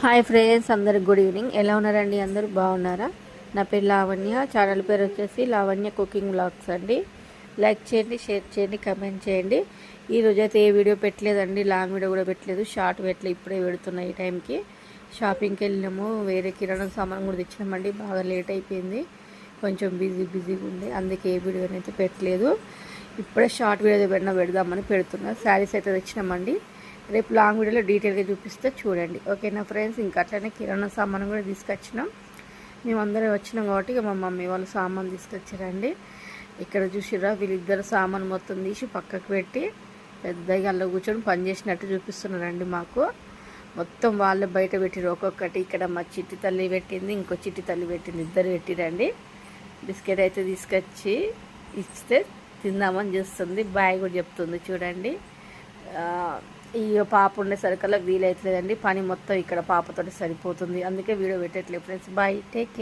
Hi friends, అందరికి good evening. ఎలా ఉన్నారండి? అందరూ బాగున్నారా? నా పేరు లావణ్య. ఛానల్ పేరు వచ్చేసి లావణ్య కుకింగ్ బ్లాగ్స్ అండి. లైక్ చేయండి, షేర్ చేయండి, కమెంట్ చేయండి. ఈరోజు అయితే ఏ వీడియో పెట్టలేదండి, లాంగ్ వీడియో కూడా పెట్టలేదు, షార్ట్ పెట్టలేదు. ఇప్పుడే పెడుతున్నాయి. ఈ టైంకి షాపింగ్కి వెళ్ళినాము, వేరే కిరాణా సామాన్ కూడా తెచ్చినామండి. బాగా లేట్ అయిపోయింది, కొంచెం బిజీగా ఉంది, అందుకే ఏ వీడియో అయితే పెట్టలేదు. ఇప్పుడే షార్ట్ వీడియో పెడదామని పెడుతున్నా. శారీస్ అయితే తెచ్చినామండి. రేపు లాంగ్ వీడియోలో డీటెయిల్గా చూపిస్తే చూడండి, ఓకేనా ఫ్రెండ్స్. ఇంకా అట్లనే కిరాణా సామాను కూడా తీసుకొచ్చినాం. మేమందరం వచ్చినాం కాబట్టి మా మమ్మీ వాళ్ళు సామాన్ తీసుకొచ్చారండి. ఇక్కడ చూసిరా, వీళ్ళిద్దరు సామాన్ మొత్తం తీసి పక్కకు పెట్టి పెద్దగా అల్ల కూర్చొని పని చేసినట్టు చూపిస్తున్నారండి. మాకు మొత్తం వాళ్ళే బయట పెట్టిరు ఒక్కొక్కటి. ఇక్కడ మా చిట్టి తల్లి పెట్టింది, ఇంకో చిట్టి తల్లి పెట్టింది, ఇద్దరు పెట్టిరండి. బిస్కెట్ అయితే తీసుకొచ్చి ఇస్తే తిందామని చూస్తుంది. బాయ్ కూడా చెప్తుంది చూడండి. ఈ పాప ఉండేసరికల్లా వీలైతలేదండి, పని మొత్తం ఇక్కడ పాపతోటి సరిపోతుంది, అందుకే వీడియో పెట్టట్లేదు ఫ్రెండ్స్. Bye, take care.